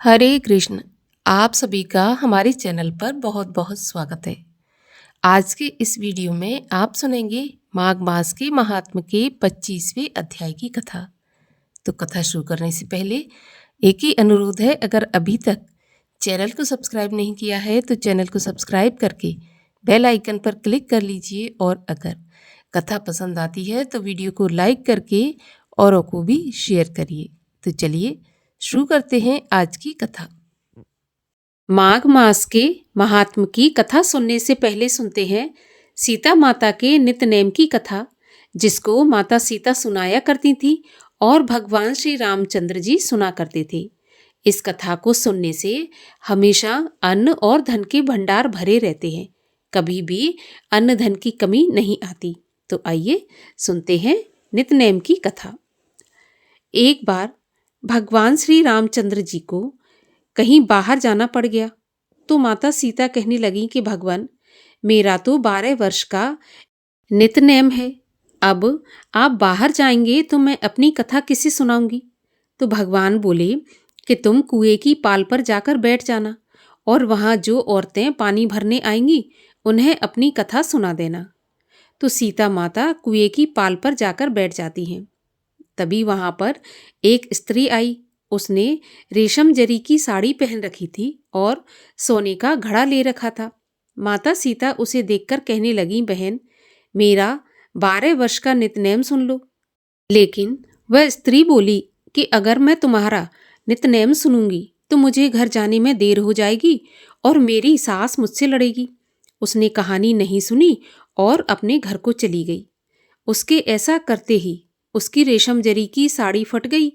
हरे कृष्ण। आप सभी का हमारे चैनल पर बहुत बहुत स्वागत है। आज के इस वीडियो में आप सुनेंगे माघ मास के महात्म के 25वें अध्याय की कथा। तो कथा शुरू करने से पहले एक ही अनुरोध है, अगर अभी तक चैनल को सब्सक्राइब नहीं किया है तो चैनल को सब्सक्राइब करके बेल आइकन पर क्लिक कर लीजिए, और अगर कथा पसंद आती है तो वीडियो को लाइक करके औरों को भी शेयर करिए। तो चलिए शुरू करते हैं आज की कथा। माघ मास के महात्म की कथा सुनने से पहले सुनते हैं सीता माता के नित्य नेम की कथा, जिसको माता सीता सुनाया करती थी और भगवान श्री रामचंद्र जी सुना करते थे। इस कथा को सुनने से हमेशा अन्न और धन के भंडार भरे रहते हैं, कभी भी अन्न धन की कमी नहीं आती। तो आइए सुनते हैं नित्य नेम की कथा। एक बार भगवान श्री रामचंद्र जी को कहीं बाहर जाना पड़ गया, तो माता सीता कहने लगी कि भगवान, मेरा तो 12 वर्ष का नितनेम है, अब आप बाहर जाएंगे तो मैं अपनी कथा किसे सुनाऊंगी। तो भगवान बोले कि तुम कुएं की पाल पर जाकर बैठ जाना, और वहां जो औरतें पानी भरने आएंगी उन्हें अपनी कथा सुना देना। तो सीता माता कुएं की पाल पर जाकर बैठ जाती हैं। तभी वहां पर एक स्त्री आई। उसने रेशम जरी की साड़ी पहन रखी थी और सोने का घड़ा ले रखा था। माता सीता उसे देखकर कहने लगी, बहन, मेरा 12 वर्ष का नितनेम सुन लो। लेकिन वह स्त्री बोली कि अगर मैं तुम्हारा नितनेम सुनूंगी तो मुझे घर जाने में देर हो जाएगी और मेरी सास मुझसे लड़ेगी। उसने कहानी नहीं सुनी और अपने घर को चली गई। उसके ऐसा करते ही उसकी रेशम जरी की साड़ी फट गई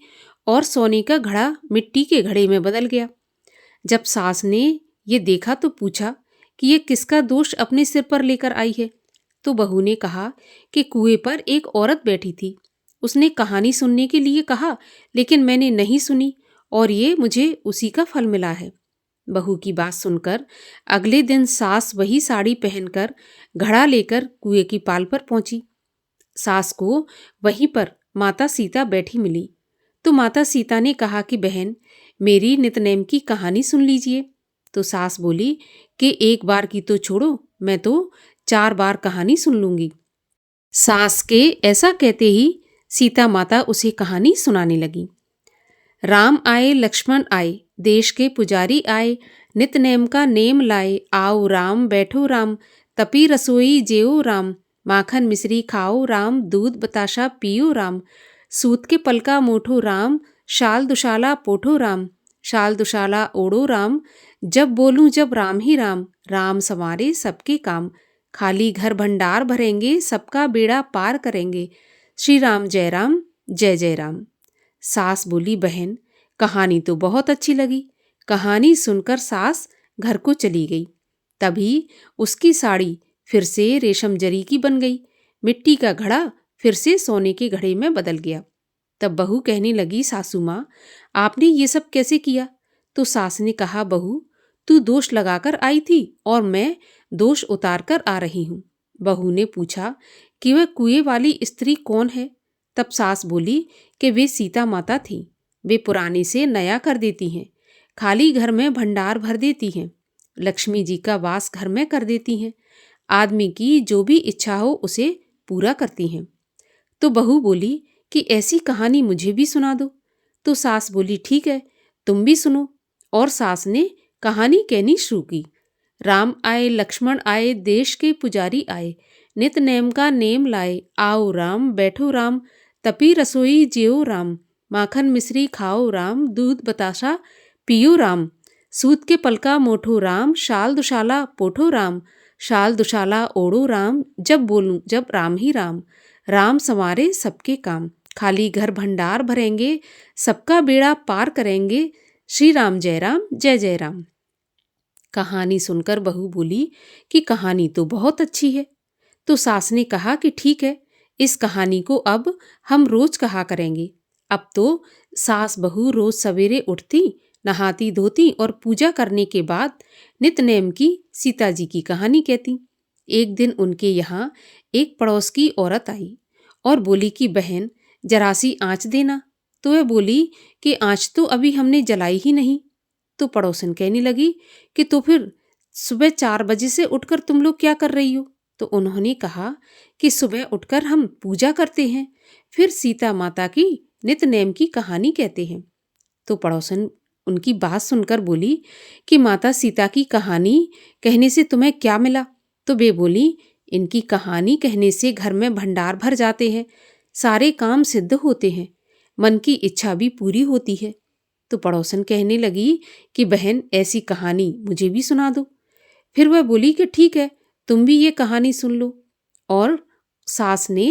और सोने का घड़ा मिट्टी के घड़े में बदल गया। जब सास ने ये देखा तो पूछा कि ये किसका दोष अपने सिर पर लेकर आई है। तो बहू ने कहा कि कुएं पर एक औरत बैठी थी, उसने कहानी सुनने के लिए कहा, लेकिन मैंने नहीं सुनी और ये मुझे उसी का फल मिला है। बहू की बात सुनकर अगले दिन सास वही साड़ी पहनकर घड़ा लेकर कुएं की पाल पर पहुंची। सास को वहीं पर माता सीता बैठी मिली। तो माता सीता ने कहा कि बहन, मेरी नितनेम की कहानी सुन लीजिए। तो सास बोली कि एक बार की तो छोड़ो, मैं तो 4 बार कहानी सुन लूंगी। सास के ऐसा कहते ही सीता माता उसे कहानी सुनाने लगी। राम आए लक्ष्मण आए, देश के पुजारी आए, नित नेम का नेम लाए, आओ राम बैठो राम, तपी रसोई जेओ राम, माखन मिश्री खाओ राम, दूध बताशा पियो राम, सूत के पलका मोठो राम, शाल दुशाला पोठो राम, शाल दुशाला ओढ़ो राम, जब बोलूं जब राम ही राम, राम संवारे सबके काम, खाली घर भंडार भरेंगे, सबका बेड़ा पार करेंगे, श्री राम जय राम जय जय राम। सास बोली, बहन, कहानी तो बहुत अच्छी लगी। कहानी सुनकर सास घर को चली गई। तभी उसकी साड़ी फिर से रेशम जरी की बन गई, मिट्टी का घड़ा फिर से सोने के घड़े में बदल गया। तब बहू कहने लगी, सासू माँ, आपने ये सब कैसे किया? तो सास ने कहा, बहू, तू दोष लगाकर आई थी और मैं दोष उतार कर आ रही हूँ। बहू ने पूछा कि वह कुएं वाली स्त्री कौन है? तब सास बोली कि वे सीता माता थीं। वे पुराने से नया कर देती हैं, खाली घर में भंडार भर देती हैं, लक्ष्मी जी का वास घर में कर देती हैं, आदमी की जो भी इच्छा हो उसे पूरा करती हैं। तो बहू बोली कि ऐसी कहानी मुझे भी सुना दो। तो सास बोली, ठीक है, तुम भी सुनो। और सास ने कहानी कहनी शुरू की। राम आए लक्ष्मण आए, देश के पुजारी आए, नित नेम का नेम लाए, आओ राम बैठो राम, तपी रसोई जेओ राम, माखन मिश्री खाओ राम, दूध बताशा पियो राम, सूत के पलका मोठो राम, शाल दुशाला पोठो राम, शाल दुशाला ओढ़ो राम, जब बोलूं जब राम ही राम, राम संवारे सबके काम, खाली घर भंडार भरेंगे, सबका बेड़ा पार करेंगे, श्री राम जय जय राम। कहानी सुनकर बहू बोली कि कहानी तो बहुत अच्छी है। तो सास ने कहा कि ठीक है, इस कहानी को अब हम रोज कहा करेंगे। अब तो सास बहू रोज सवेरे उठती, नहाती धोती और पूजा करने के बाद नितनेम की सीता जी की कहानी कहती। एक दिन उनके यहाँ एक पड़ोस की औरत आई और बोली कि बहन, जरा सी आँच देना। तो वह बोली कि आँच तो अभी हमने जलाई ही नहीं। तो पड़ोसन कहने लगी कि तो फिर सुबह 4 बजे से उठकर तुम लोग क्या कर रही हो? तो उन्होंने कहा कि सुबह उठकर हम पूजा करते हैं, फिर सीता माता की नित नेम की कहानी कहते हैं। तो पड़ोसन उनकी बात सुनकर बोली कि माता सीता की कहानी कहने से तुम्हें क्या मिला? तो वे बोली, इनकी कहानी कहने से घर में भंडार भर जाते हैं, सारे काम सिद्ध होते हैं, मन की इच्छा भी पूरी होती है। तो पड़ोसन कहने लगी कि बहन ऐसी कहानी मुझे भी सुना दो। फिर वह बोली कि ठीक है, तुम भी ये कहानी सुन लो। और सास ने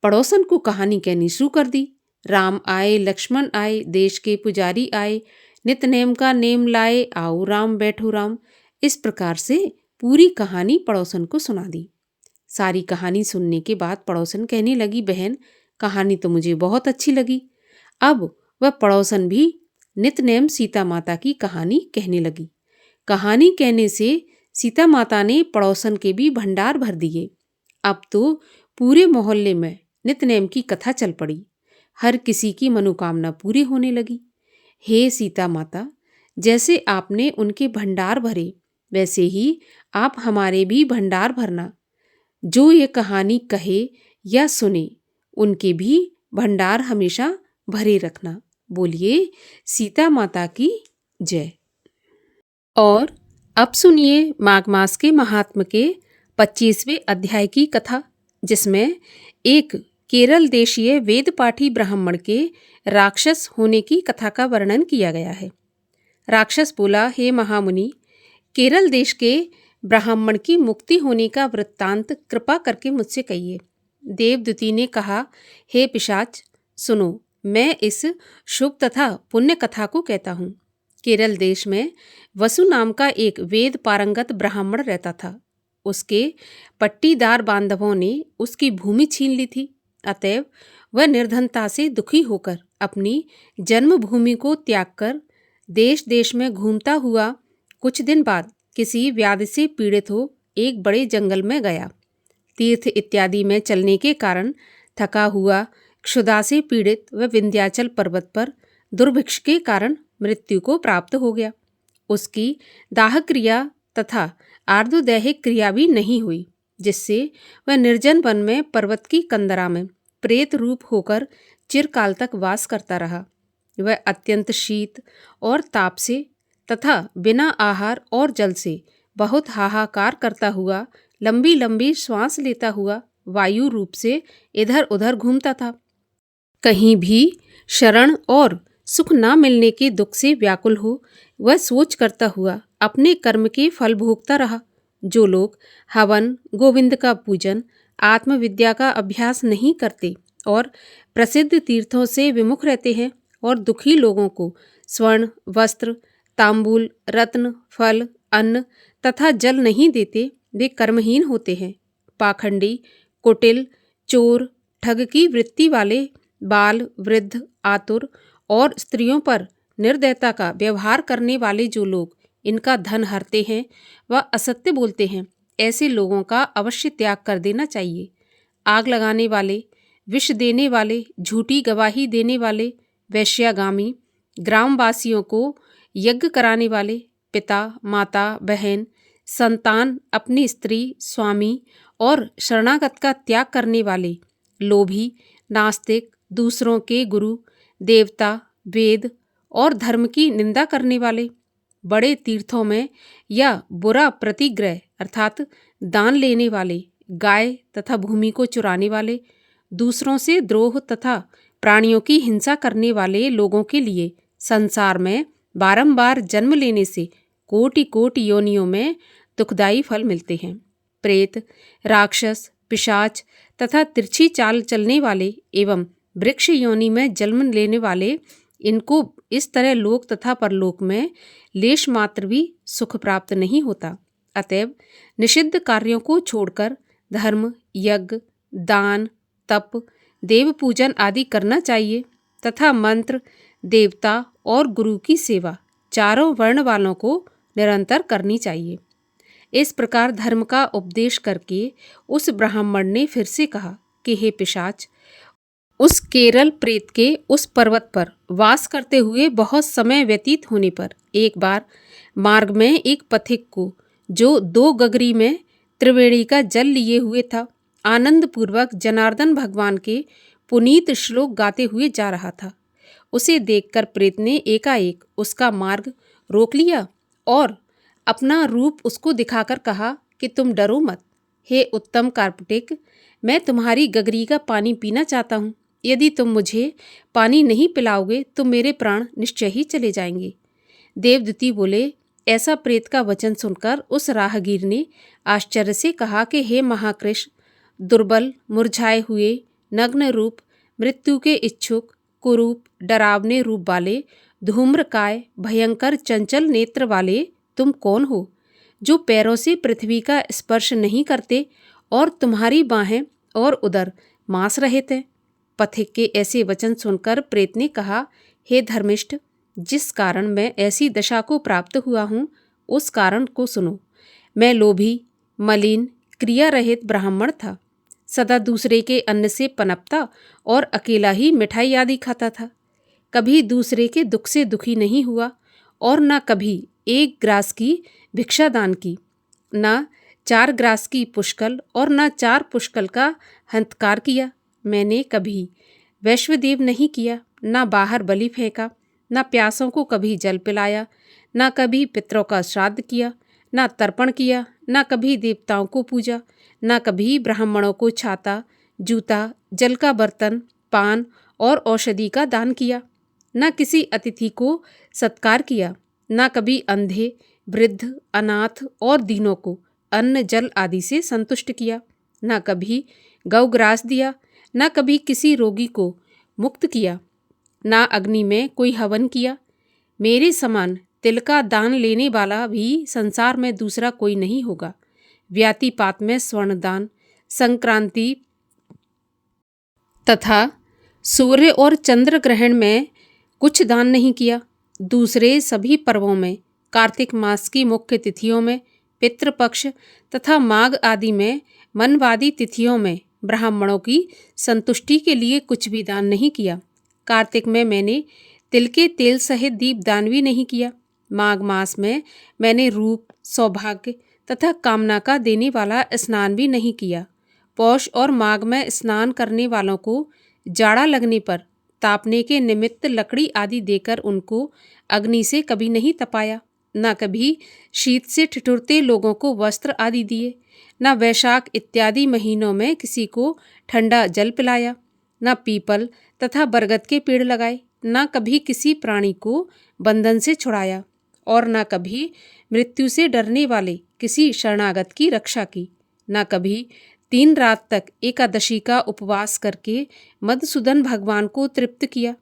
पड़ोसन को कहानी कहनी शुरू कर दी। राम आए लक्ष्मण आए, देश के पुजारी आए, नित नेम का नेम लाए, आओ राम बैठो राम। इस प्रकार से पूरी कहानी पड़ोसन को सुना दी। सारी कहानी सुनने के बाद पड़ोसन कहने लगी, बहन कहानी तो मुझे बहुत अच्छी लगी। अब वह पड़ोसन भी नित नेम सीता माता की कहानी कहने लगी। कहानी कहने से सीता माता ने पड़ोसन के भी भंडार भर दिए। अब तो पूरे मोहल्ले में नितनेम की कथा चल पड़ी। हर किसी की मनोकामना पूरी होने लगी। हे सीता माता, जैसे आपने उनके भंडार भरे, वैसे ही आप हमारे भी भंडार भरना। जो ये कहानी कहे या सुने, उनके भी भंडार हमेशा भरे रखना। बोलिए सीता माता की जय। और अब सुनिए माघ मास के महात्म के 25वें अध्याय की कथा, जिसमें एक केरल देशीय वेद पाठी ब्राह्मण के राक्षस होने की कथा का वर्णन किया गया है। राक्षस बोला, हे महामुनि, केरल देश के ब्राह्मण की मुक्ति होने का वृत्तांत कृपा करके मुझसे कहिए। देवदूती ने कहा, हे पिशाच, सुनो, मैं इस शुभ तथा पुण्य कथा को कहता हूँ। केरल देश में वसु नाम का एक वेद पारंगत ब्राह्मण रहता था। उसके पट्टीदार बांधवों ने उसकी भूमि छीन ली थी। अतएव वह निर्धनता से दुखी होकर अपनी जन्मभूमि को त्याग कर देश देश में घूमता हुआ कुछ दिन बाद किसी व्याधि से पीड़ित हो एक बड़े जंगल में गया। तीर्थ इत्यादि में चलने के कारण थका हुआ, क्षुधा से पीड़ित वह विंध्याचल पर्वत पर दुर्भिक्ष के कारण मृत्यु को प्राप्त हो गया। उसकी दाह क्रिया तथा आर्दोदैहिक क्रिया भी नहीं हुई, जिससे वह निर्जन वन में पर्वत की कंदरा में प्रेत रूप होकर चिरकाल तक वास करता रहा। वह अत्यंत शीत और ताप से तथा बिना आहार और जल से बहुत हाहाकार करता हुआ, लंबी लंबी श्वास लेता हुआ वायु रूप से इधर उधर घूमता था। कहीं भी शरण और सुख न मिलने के दुख से व्याकुल हो, वह सोच करता हुआ अपने कर्म के फल भोगता रहा। जो लोग हवन, गोविंद का पूजन, आत्मविद्या का अभ्यास नहीं करते और प्रसिद्ध तीर्थों से विमुख रहते हैं और दुखी लोगों को स्वर्ण, वस्त्र, तांबूल, रत्न, फल, अन्न तथा जल नहीं देते, वे कर्महीन होते हैं। पाखंडी, कुटिल, चोर, ठग की वृत्ति वाले, बाल, वृद्ध, आतुर और स्त्रियों पर निर्दयता का व्यवहार करने वाले जो लोग इनका धन हरते हैं, वह असत्य बोलते हैं। ऐसे लोगों का अवश्य त्याग कर देना चाहिए। आग लगाने वाले, विष देने वाले, झूठी गवाही देने वाले, वैश्यागामी, ग्रामवासियों को यज्ञ कराने वाले, पिता, माता, बहन, संतान, अपनी स्त्री, स्वामी और शरणागत का त्याग करने वाले, लोभी, नास्तिक, दूसरों के गुरु, देवता, वेद और धर्म की निंदा करने वाले, बड़े तीर्थों में या बुरा प्रतिग्रह अर्थात दान लेने वाले, गाय तथा भूमि को चुराने वाले, दूसरों से द्रोह तथा प्राणियों की हिंसा करने वाले लोगों के लिए संसार में बारंबार जन्म लेने से कोटि कोटि योनियों में दुखदायी फल मिलते हैं। प्रेत, राक्षस, पिशाच तथा तिरछी चाल चलने वाले एवं वृक्ष योनि में जन्म लेने वाले, इनको इस तरह लोक तथा परलोक में लेश मात्र भी सुख प्राप्त नहीं होता। अतएव निषिद्ध कार्यों को छोड़कर धर्म, यज्ञ, दान, तप, देव पूजन आदि करना चाहिए तथा मंत्र, देवता और गुरु की सेवा चारों वर्ण वालों को निरंतर करनी चाहिए। इस प्रकार धर्म का उपदेश करके उस ब्राह्मण ने फिर से कहा कि हे पिशाच, उस केरल प्रेत के उस पर्वत पर वास करते हुए बहुत समय व्यतीत होने पर एक बार मार्ग में एक पथिक को, जो 2 गगरी में त्रिवेणी का जल लिए हुए था, आनंद पूर्वक जनार्दन भगवान के पुनीत श्लोक गाते हुए जा रहा था। उसे देखकर प्रेत ने एकाएक उसका मार्ग रोक लिया और अपना रूप उसको दिखाकर कहा कि तुम डरो मत। हे उत्तम कार्पटिक, मैं तुम्हारी गगरी का पानी पीना चाहता हूँ। यदि तुम मुझे पानी नहीं पिलाओगे तो मेरे प्राण निश्चय ही चले जाएंगे। देवदूती बोले, ऐसा प्रेत का वचन सुनकर उस राहगीर ने आश्चर्य से कहा कि हे महाकृष्ण, दुर्बल, मुरझाए हुए, नग्न रूप, मृत्यु के इच्छुक, कुरूप, डरावने रूप वाले, धूम्रकाय, भयंकर चंचल नेत्र वाले तुम कौन हो, जो पैरों से पृथ्वी का स्पर्श नहीं करते और तुम्हारी बाहें और उदर मांस रहित हैं। पथिक के ऐसे वचन सुनकर प्रेत ने कहा, हे धर्मिष्ठ, जिस कारण मैं ऐसी दशा को प्राप्त हुआ हूँ उस कारण को सुनो। मैं लोभी, मलिन, क्रिया रहित ब्राह्मण था। सदा दूसरे के अन्न से पनपता और अकेला ही मिठाई आदि खाता था। कभी दूसरे के दुख से दुखी नहीं हुआ और न कभी 1 ग्रास की भिक्षा दान की, न 4 ग्रास की पुष्कल और न 4 पुष्कल का हंतकार किया। मैंने कभी वैश्वदेव नहीं किया, न बाहर बलि फेंका, न प्यासों को कभी जल पिलाया, न कभी पितरों का श्राद्ध किया, न तर्पण किया, न कभी देवताओं को पूजा, न कभी ब्राह्मणों को छाता, जूता, जल का बर्तन, पान और औषधि का दान किया, न किसी अतिथि को सत्कार किया, न कभी अंधे, वृद्ध, अनाथ और दीनों को अन्न जल आदि से संतुष्ट किया, न कभी गौग्रास दिया, न कभी किसी रोगी को मुक्त किया, न अग्नि में कोई हवन किया। मेरे समान तिल का दान लेने वाला भी संसार में दूसरा कोई नहीं होगा। व्यातिपात में स्वर्ण दान, संक्रांति तथा सूर्य और चंद्र ग्रहण में कुछ दान नहीं किया। दूसरे सभी पर्वों में, कार्तिक मास की मुख्य तिथियों में, पितृपक्ष तथा माघ आदि में, मनवादी तिथियों में ब्राह्मणों की संतुष्टि के लिए कुछ भी दान नहीं किया। कार्तिक में मैंने तिल के तेल सहित दीपदान भी नहीं किया। माघ मास में मैंने रूप, सौभाग्य तथा कामना का देने वाला स्नान भी नहीं किया। पौष और माघ में स्नान करने वालों को जाड़ा लगने पर तापने के निमित्त लकड़ी आदि देकर उनको अग्नि से कभी नहीं तपाया, न कभी शीत से ठिठुरते लोगों को वस्त्र आदि दिए, न वैशाख इत्यादि महीनों में किसी को ठंडा जल पिलाया, न पीपल तथा बरगद के पेड़ लगाए, न कभी किसी प्राणी को बंधन से छुड़ाया और न कभी मृत्यु से डरने वाले किसी शरणागत की रक्षा की, न कभी 3 रात तक एकादशी का उपवास करके मधुसूदन भगवान को तृप्त किया।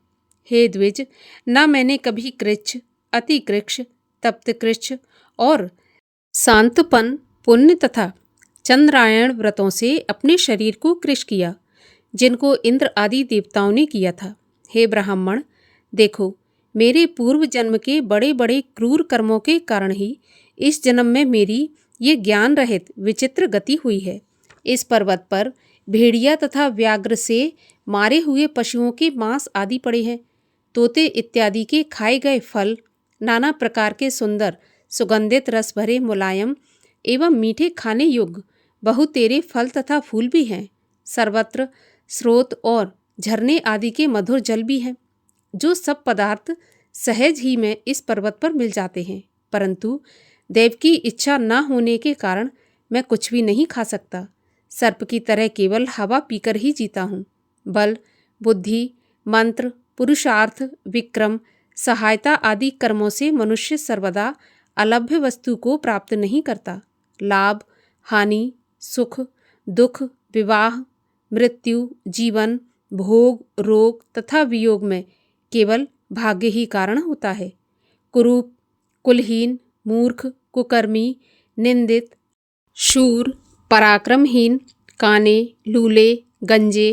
हे द्विज, न मैंने कभी कृच्छ, अति कृच्छ, तप्त कृच्छ और शांतपन, पुण्य तथा चंद्रायण व्रतों से अपने शरीर को कृश किया, जिनको इंद्र आदि देवताओं ने किया था। हे ब्राह्मण, देखो, मेरे पूर्व जन्म के बड़े बड़े क्रूर कर्मों के कारण ही इस जन्म में मेरी ये ज्ञान रहित विचित्र गति हुई है। इस पर्वत पर भेड़िया तथा व्याघ्र से मारे हुए पशुओं के मांस आदि पड़े हैं। तोते इत्यादि के खाए गए फल, नाना प्रकार के सुंदर सुगंधित रस भरे मुलायम एवं मीठे खाने योग्य बहुतेरे फल तथा फूल भी हैं। सर्वत्र स्रोत और झरने आदि के मधुर जल भी हैं। जो सब पदार्थ सहज ही में इस पर्वत पर मिल जाते हैं, परंतु देव की इच्छा न होने के कारण मैं कुछ भी नहीं खा सकता। सर्प की तरह केवल हवा पीकर ही जीता हूँ। बल, बुद्धि, मंत्र, पुरुषार्थ, विक्रम, सहायता आदि कर्मों से मनुष्य सर्वदा अलभ्य वस्तु को प्राप्त नहीं करता। लाभ, हानि, सुख, दुख, विवाह, मृत्यु, जीवन, भोग, रोग तथा वियोग में केवल भाग्य ही कारण होता है। कुरूप, कुलहीन, मूर्ख, कुकर्मी, निंदित, शूर, पराक्रमहीन, काने, लूले, गंजे,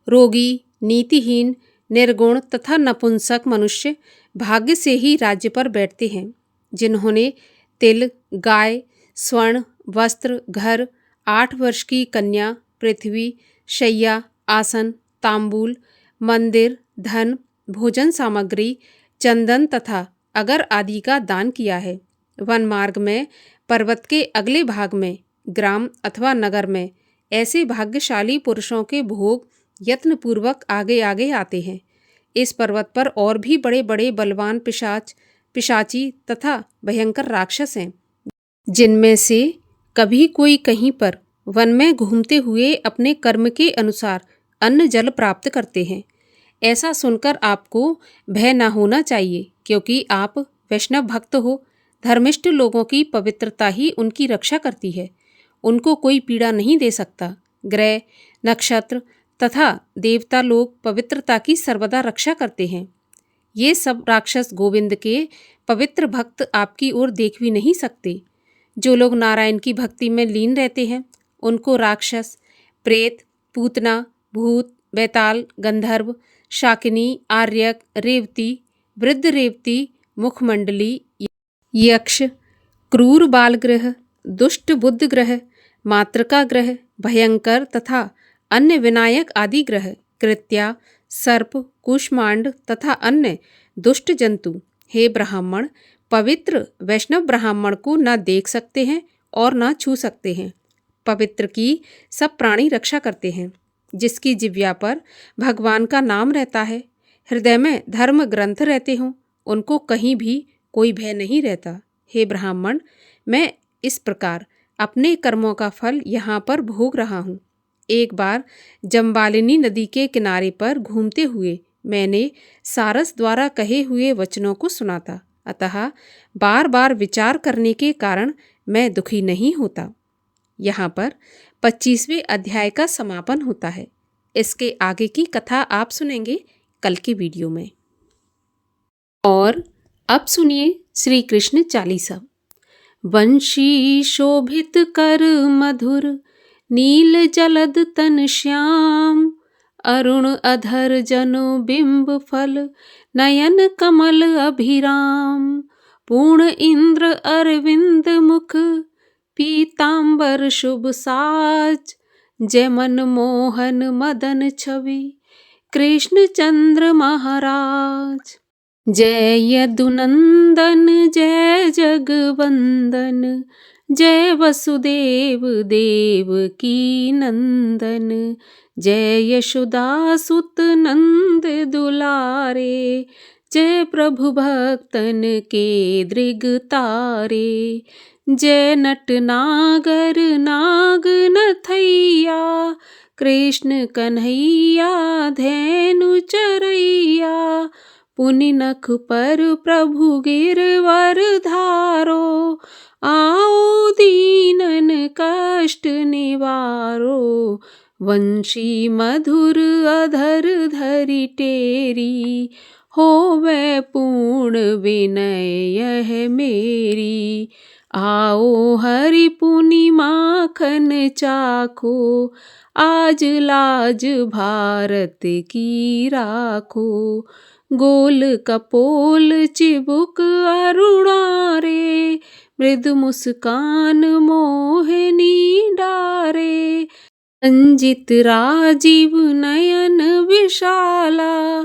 रोगी, नीतिहीन, निर्गुण तथा नपुंसक मनुष्य भाग्य से ही राज्य पर बैठते हैं। जिन्होंने तिल, गाय, स्वर्ण, वस्त्र, घर, 8 वर्ष की कन्या, पृथ्वी, शैया, आसन, तांबूल, मंदिर, धन, भोजन सामग्री, चंदन तथा अगर आदि का दान किया है। वन मार्ग में पर्वत के अगले भाग में ग्राम अथवा नगर में ऐसे भाग्यशाली पुरुषों के भोग यत्नपूर्वक आगे आगे आते हैं। इस पर्वत पर और भी बड़े बड़े बलवान पिशाच, पिशाची तथा भयंकर राक्षस हैं, जिनमें से कभी कोई कहीं पर वन में घूमते हुए अपने कर्म के अनुसार अन्न जल प्राप्त करते हैं। ऐसा सुनकर आपको भय न होना चाहिए, क्योंकि आप वैष्णव भक्त हो। धर्मिष्ठ लोगों की पवित्रता ही उनकी रक्षा करती है। उनको कोई पीड़ा नहीं दे सकता। ग्रह, नक्षत्र तथा देवता लोग पवित्रता की सर्वदा रक्षा करते हैं। ये सब राक्षस गोविंद के पवित्र भक्त आपकी ओर देख भी नहीं सकते। जो लोग नारायण की भक्ति में लीन रहते हैं, उनको राक्षस, प्रेत, पूतना, भूत, बैताल, गंधर्व, शाकिनी, आर्यक, रेवती, वृद्ध रेवती, मुखमंडली, यक्ष, क्रूर बालग्रह, दुष्ट बुद्ध ग्रह, मातृका ग्रह, भयंकर तथा अन्य विनायक आदि ग्रह, कृत्या, सर्प, कुष्मांड तथा अन्य दुष्ट जंतु हे ब्राह्मण पवित्र वैष्णव ब्राह्मण को न देख सकते हैं और न छू सकते हैं। पवित्र की सब प्राणी रक्षा करते हैं। जिसकी जिह्वा पर भगवान का नाम रहता है, हृदय में धर्म ग्रंथ रहते हों, उनको कहीं भी कोई भय नहीं रहता। हे ब्राह्मण, मैं इस प्रकार अपने कर्मों का फल यहाँ पर भोग रहा हूँ। एक बार जम्बालिनी नदी के किनारे पर घूमते हुए मैंने सारस द्वारा कहे हुए वचनों को सुना था, अतः बार बार विचार करने के कारण मैं दुखी नहीं होता। यहाँ पर 25वें अध्याय का समापन होता है। इसके आगे की कथा आप सुनेंगे कल की वीडियो में। और अब सुनिए श्री कृष्ण चालीसा। वंशी शोभित कर मधुर, नील जलद तन श्याम, अरुण अधर जनु बिंब फल, नयन कमल अभिराम, पूर्ण इंद्र अरविंद मुख, पीतांबर शुभ साज, जय मन मोहन मदन छवि, कृष्ण चंद्र महाराज। जय यदुनंदन जय जगवंदन, जय वसुदेव देव की नंदन, जय यशोदा सुत नंद दुलारे, जय प्रभु भक्तन के दृग तारे, जय नट नागर नाग नथैया, कृष्ण कन्हैया धैनु चरैया, पुनि नख पर प्रभु गिरवर धारो, आओ दीनन कष्ट निवारो, वंशी मधुर अधर धरि टेरी, होवे पूर्ण विनय यह मेरी, आओ हरि पुनि माखन चाखो, आज लाज भारत की राखो, गोल कपोल चिबुक अरुणारे, मृद मुस्कान मोहिनी डारे, रंजित राजीव नयन विशाला,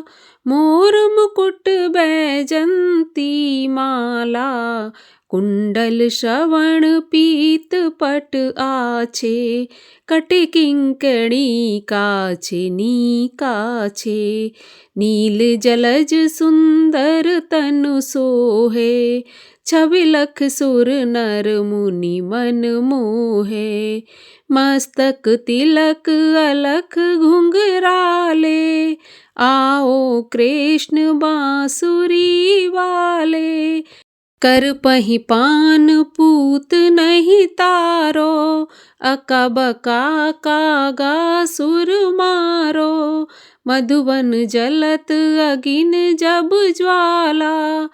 मोर मुकुट बैजंती माला, कुंडल श्रवण पीत पट आछे, कटि किंकणी काछे नी काछे, नील जलज सुंदर तनु सोहे, छवि लख सुर नर मुनि मन मोहे, मस्तक तिलक अलख घुंघराले, आओ कृष्ण बांसुरी वाले, कर पही पान पूत नहीं तारो, अकबका कागा सुर मारो, मधुबन जलत अगिन जब ज्वाला,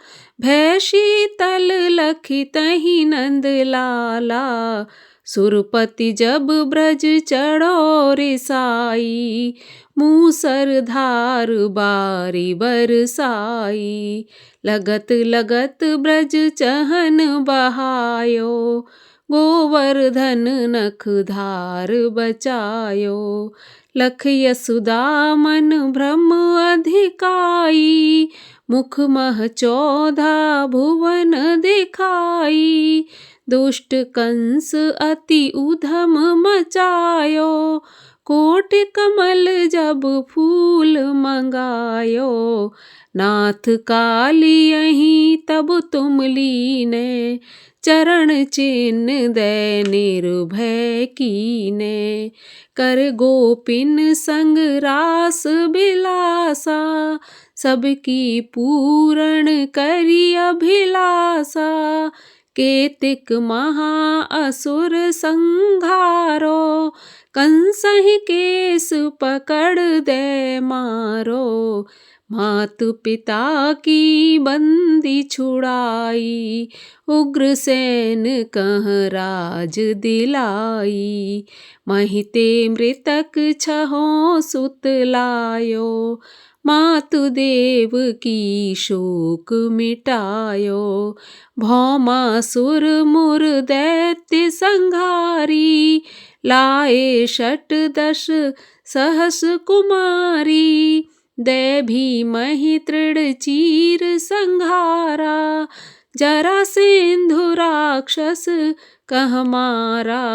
भय शीतल लखी तही नंद लाला, सुरपति जब ब्रज चढ़ो रिसाई, मूसर धार बारी बरसाई, लगत लगत ब्रज चहन बहायो, गोवर्धन नख धार बचायो, लख यशोदा मन ब्रह्म अधिकाई, मुख मह 14 भुवन दिखाई। दुष्ट कंस अति उधम मचायो, कोटि कमल जब फूल मंगायो। नाथ काली यहीं तब तुम लीने, चरण चिन्ह दे निर्भय कीने। कर गोपिन संग रास बिलासा, सबकी पूर्ण करी अभिलाषा। केतिक महा असुर संघारो, कंसहि केस पकड़ दे मारो। मातु पिता की बंदी छुड़ाई, उग्रसेन कह राज दिलाई। महिते मृतक छहों सुत लायो, मातु देव की शोक मिटायो। भौमासुर मुर दैत्य संघारी, लाए 68 सहस कुमारी। दे भीमहि तृण चीर संघारा, जरासेंधु राक्षस कह मारा।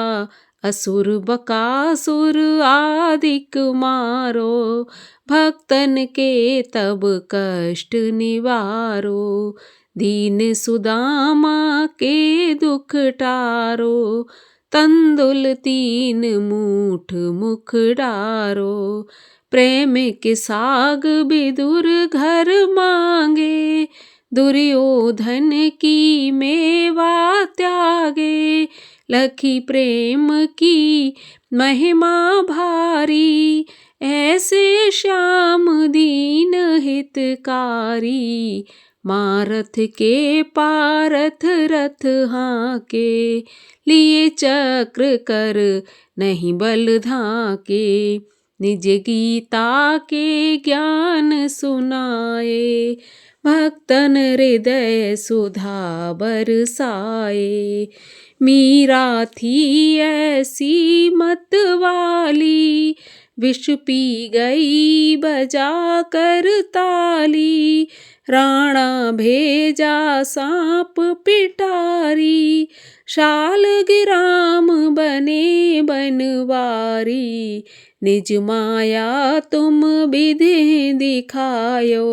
असुर बकासुर आदिक मारो, भक्तन के तब कष्ट निवारो। दीन सुदामा के दुख टारो, तंदुल 3 मूठ मुख डारो। प्रेम के साग विदुर घर मांगे, दुर्योधन की मेवा त्यागे। लखी प्रेम की महिमा भारी, ऐसे श्याम दीन हितकारी। मारथ के पारथ रथ हाके, लिए चक्र कर नहीं बल धाके। निज गीता के ज्ञान सुनाए, भक्तन हृदय सुधा बरसाए। मीरा थी ऐसी मत वाली, विष पी गई बजा कर ताली। राणा भेजा सांप पिटारी, शालग्राम बने बनवारी। निज माया तुम विधि दिखायो,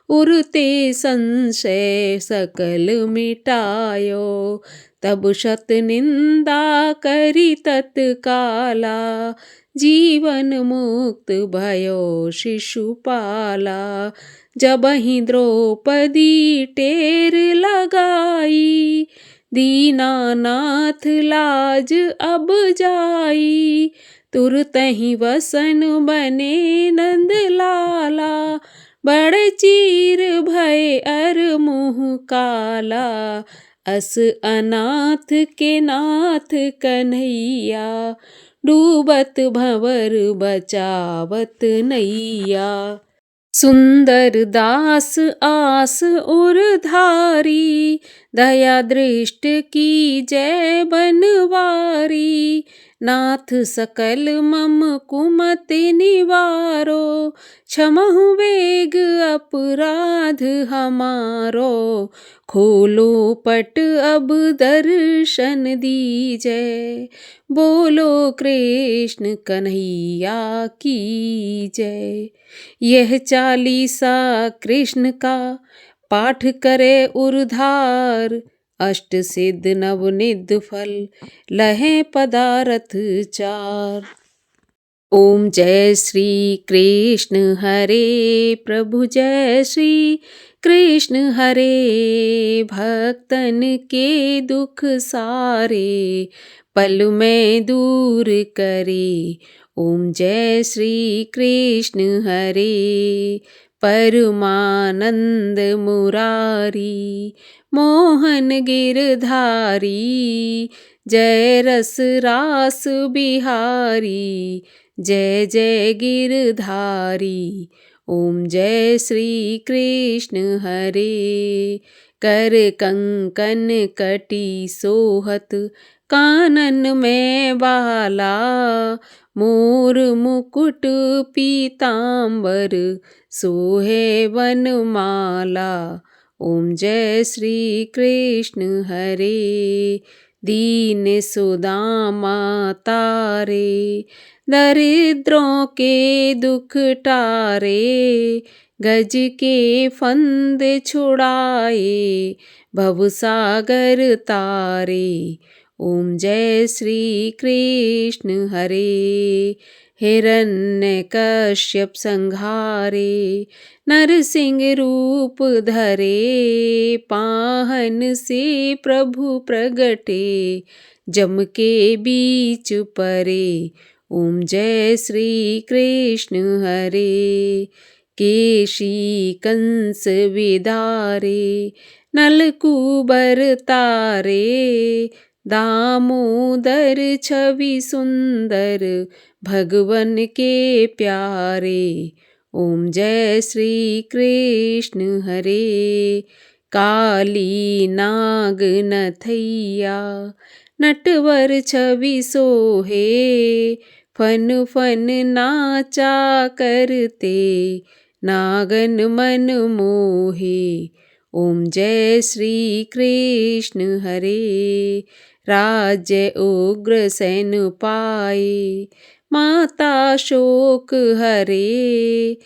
उरते संशय सकल मिटायो। तब शत निंदा करी तत्काला, जीवन मुक्त भयो शिशुपाला। जबहि द्रौपदी टेर लगाई, दीनानाथ लाज अब जाई। तुरतहि वसन बने नंद लाला, बड़ चीर भय अर मुँह काला। अस अनाथ के नाथ कन्हैया, डूबत भंवर बचावत नैया। सुंदर दास आस उरधारी, दया दृष्ट की जय बनवारी। नाथ सकल मम कुमति निवारो, क्षमहु वेग अपराध हमारो। खोलो पट अब दर्शन दीजै, बोलो कृष्ण कन्हैया की जय। यह 40 कृष्ण का पाठ करे उरधार, अष्ट सिद्ध नवनिध फल लहे पदारथ 4। ओम जय श्री कृष्ण हरे प्रभु जय श्री कृष्ण हरे। भक्तन के दुख सारे पल में दूर करे। ओम जय श्री कृष्ण हरे। परमानंद मुरारी मोहन गिरधारी, जय रस रास बिहारी, जय जय गिरधारी। ओम जय श्री कृष्ण हरे। कर कंकन कटी सोहत कानन में बाला, मोर मुकुट पीतांबर सोहे वनमाला। ओम जय श्री कृष्ण हरे। दीन सुदामा तारे, दरिद्रों के दुख टारे। गज के फंद छुड़ाए, भवसागर तारे। ओम जय श्री कृष्ण हरे। हिरण्यकश्यप संहारे, नरसिंह रूप धरे। पाहन से प्रभु प्रगटे, जम के बीच परे। ओम जय श्री कृष्ण हरे। केशी कंस विदारे, नलकूबर तारे। दामोदर छवि सुंदर, भगवन के प्यारे। ओम जय श्री कृष्ण हरे। काली नाग नथैया, नटवर छवि सोहे। फन फन नाचा करते, नागन मन मोहे। ओम जय श्री कृष्ण हरे। राज्य उग्रसेन पाए, माता शोक हरे।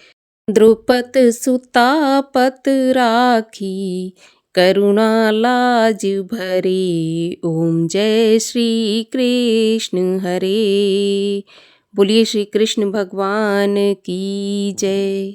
द्रुपद सुता पत राखी, करुणा लाज भरे। ओम जय श्री कृष्ण हरे। बोलिए श्री कृष्ण भगवान की जय।